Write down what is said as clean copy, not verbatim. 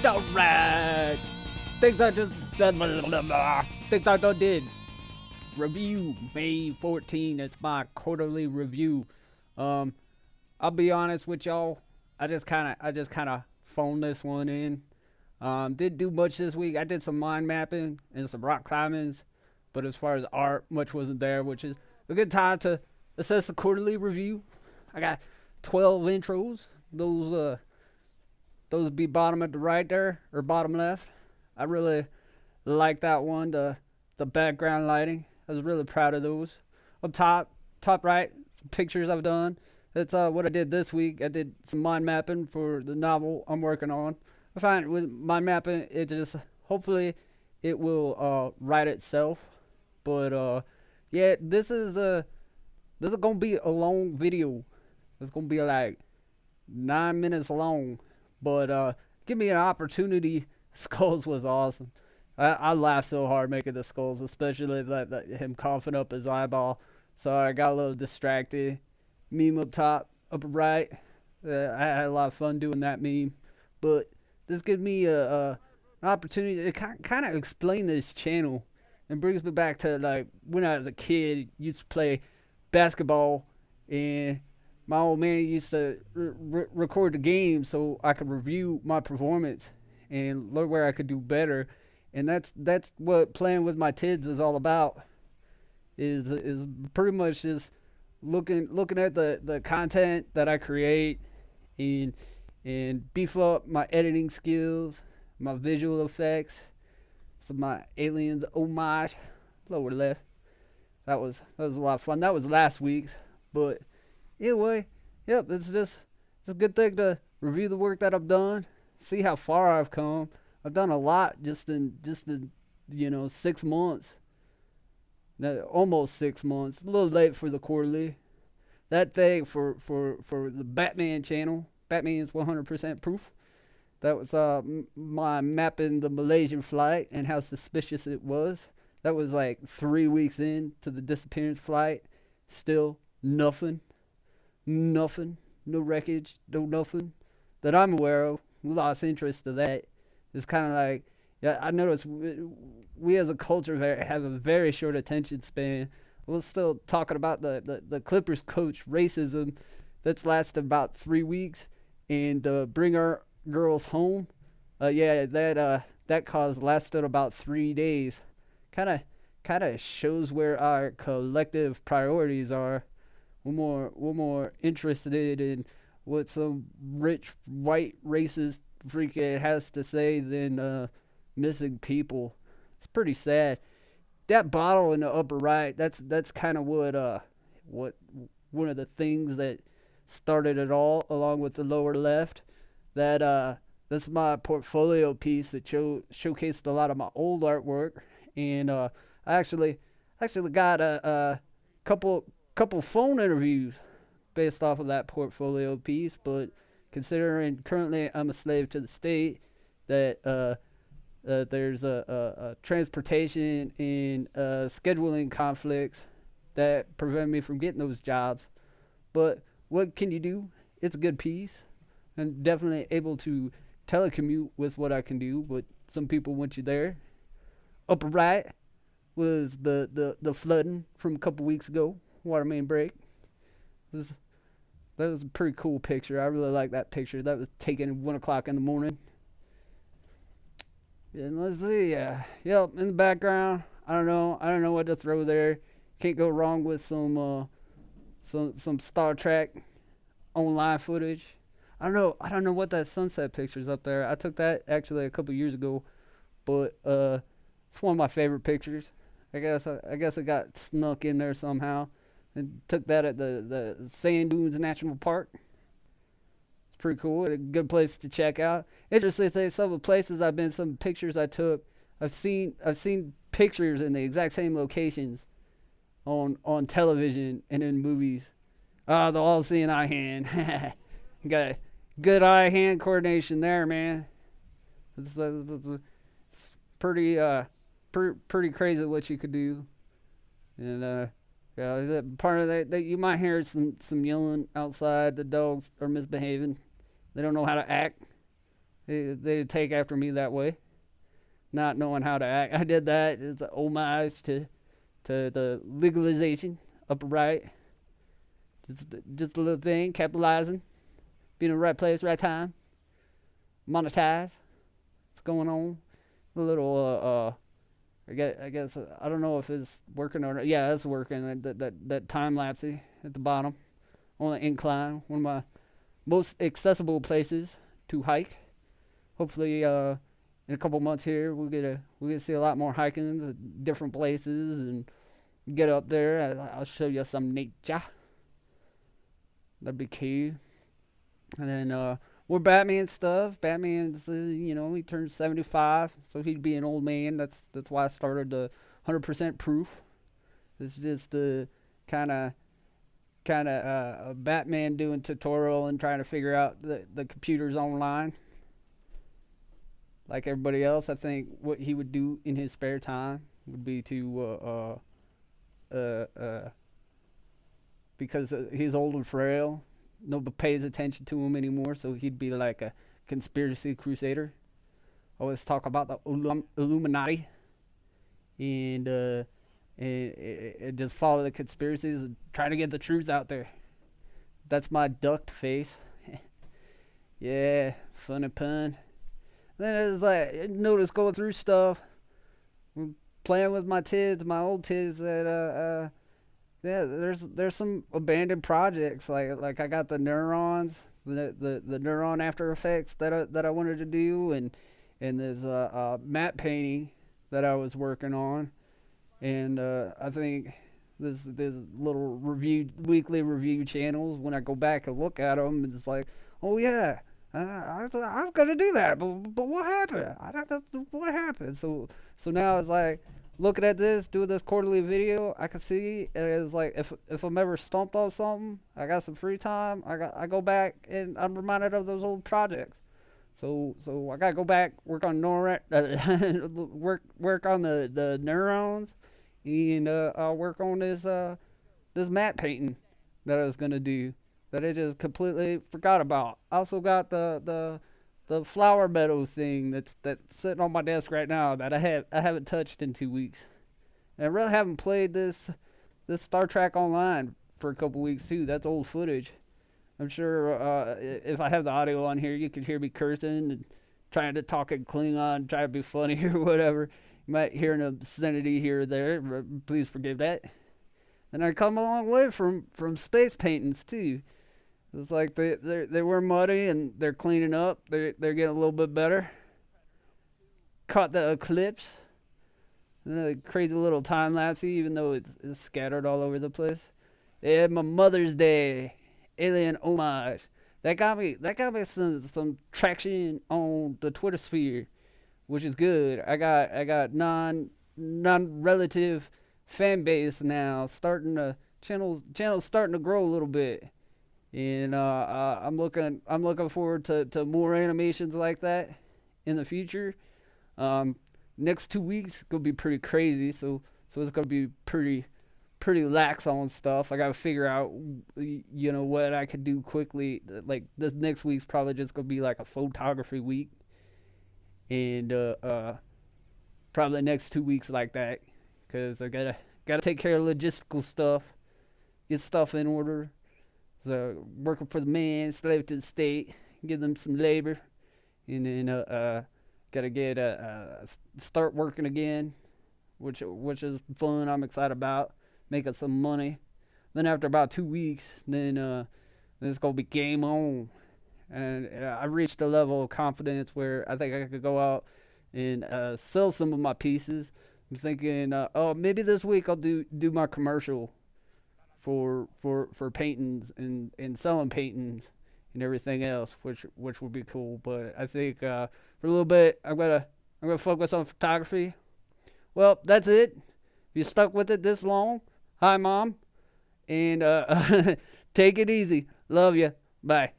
Alright. Things I just things I done did. Review May 14. It's my quarterly review. I'll be honest with y'all. I just kinda phoned this one in. Didn't do much this week. I did some mind mapping and some rock climbings, but as far as art, much wasn't there, which is a good time to assess the quarterly review. I got 12 intros. Those be bottom at the right there, or bottom left. I really like that one, the background lighting. I was really proud of those. Up top right, pictures I've done. That's what I did this week. I did some mind mapping for the novel I'm working on. I find with mind mapping, it just, hopefully it will write itself. But yeah, this is gonna be a long video. It's gonna be like 9 minutes long. But give me an opportunity. Skulls was awesome. I laughed so hard making the skulls, especially that him coughing up his eyeball. So I got a little distracted. Meme up top, upper right. I had a lot of fun doing that meme. But this gives me an opportunity to kind of explain this channel. And brings me back to like when I was a kid, used to play basketball, and my old man used to record the game so I could review my performance and learn where I could do better. And that's what playing with my Tidds is all about. Is pretty much just looking at the content that I create and beef up my editing skills, my visual effects, some my aliens homage, lower left. That was a lot of fun. That was last week's, but anyway, yep, it's a good thing to review the work that I've done, see how far I've come. I've done a lot just in 6 months. No, almost 6 months. A little late for the quarterly. That thing for the Batman channel, Batman's 100% proof. That was my mapping the Malaysian flight and how suspicious it was. That was like 3 weeks into the disappearance flight. Still nothing. Nothing. No wreckage. No nothing that I'm aware of. We lost interest to that. It's kind of like, yeah, I noticed we as a culture have a very short attention span. We're still talking about the Clippers coach racism that's lasted about 3 weeks, and bring our girls home. That cause lasted about 3 days. Kind of shows where our collective priorities are. We're more interested in what some rich white racist freak has to say than missing people. It's pretty sad. That bottle in the upper right, that's kind of what one of the things that started it all, along with the lower left. That's my portfolio piece that showcased a lot of my old artwork, and I actually got a couple phone interviews based off of that portfolio piece. But considering currently I'm a slave to the state, that there's a transportation and scheduling conflicts that prevent me from getting those jobs. But what can you do? It's a good piece. I'm definitely able to telecommute with what I can do, but some people want you there. Upper right was the flooding from a couple weeks ago. Water main break. That was a pretty cool picture. I really like that picture. That was taken at 1 o'clock in the morning. And let's see, yep, in the background, I don't know what to throw there. Can't go wrong with some Star Trek online footage. I don't know what that sunset picture's up there. I took that actually a couple years ago, but it's one of my favorite pictures. I guess it got snuck in there somehow, and took that at the Sand Dunes National Park. Pretty cool. A good place to check out. Interesting thing, some of the places I've been, some pictures I took, I've seen pictures in the exact same locations on television and in movies. The all-seeing eye hand. Got good eye-hand coordination there, man. It's pretty crazy what you could do. And yeah, part of that you might hear some yelling outside. The dogs are misbehaving. They don't know how to act. They take after me that way, not knowing how to act. I did that. It's an homage to the legalization, upper right. Just a little thing, capitalizing, being in the right place, right time, monetize. What's going on? A little I guess I don't know if it's working or not. Yeah, it's working. That time lapse at the bottom on the incline, one of my most accessible places to hike. Hopefully, in a couple months here, we'll get to see a lot more hikings at different places and get up there. I'll show you some nature. That'd be cool. And then more Batman stuff. Batman's he turned 75, so he'd be an old man. That's why I started the 100% proof. It's just the kind of Batman doing tutorial and trying to figure out the computers online. Like everybody else, I think what he would do in his spare time would be to because he's old and frail, nobody pays attention to him anymore, so he'd be like a conspiracy crusader. Always talk about the Illuminati and just follow the conspiracies and try to get the truth out there. That's my ducked face. Yeah, funny pun. Then it's like, I noticed going through stuff, playing with my Tidds, my old Tidds, that yeah, there's some abandoned projects. Like I got the neurons, the neuron After Effects that I wanted to do, and there's matte painting that I was working on, and I think there's little weekly review channels. When I go back and look at them, it's like, oh yeah. I was gonna do that, but what happened? I don't know what happened. So now it's like looking at this, doing this quarterly video. I can see it is like if I'm ever stumped on something, I got some free time. I go back and I'm reminded of those old projects. So I gotta go back, work on work on the neurons, and I'll work on this matte painting that I was gonna do, that I just completely forgot about. I also got the flower meadow thing that's sitting on my desk right now that I haven't touched in 2 weeks. And I really haven't played this Star Trek Online for a couple weeks too. That's old footage. I'm sure if I have the audio on here, you can hear me cursing and trying to talk in Klingon, try to be funny or whatever. You might hear an obscenity here or there. Please forgive that. And I come a long way from space paintings too. It's like they were muddy and they're cleaning up. They're getting a little bit better. Caught the eclipse. A crazy little time lapse, even though it's scattered all over the place. Yeah, my Mother's Day alien homage. That got me some traction on the Twitter sphere, which is good. I got non-relative fan base now. Channel's starting to grow a little bit. And I'm looking forward to more animations like that in the future. Next 2 weeks gonna be pretty crazy, so it's gonna be pretty lax on stuff. I gotta figure out what I could do quickly. Like this next week's probably just gonna be like a photography week, and probably the next 2 weeks like that, because I gotta take care of logistical stuff, get stuff in order. So working for the man, slave to the state, give them some labor, and then gotta start working again, which is fun. I'm excited about making some money. Then after about 2 weeks, then it's gonna be game on, and I reached a level of confidence where I think I could go out and sell some of my pieces. I'm thinking, oh, maybe this week I'll do my commercial for paintings and selling paintings and everything else, which would be cool. But I think for a little bit I'm gonna focus on photography. Well, that's it. If you stuck with it this long, hi Mom, and take it easy. Love you. Bye.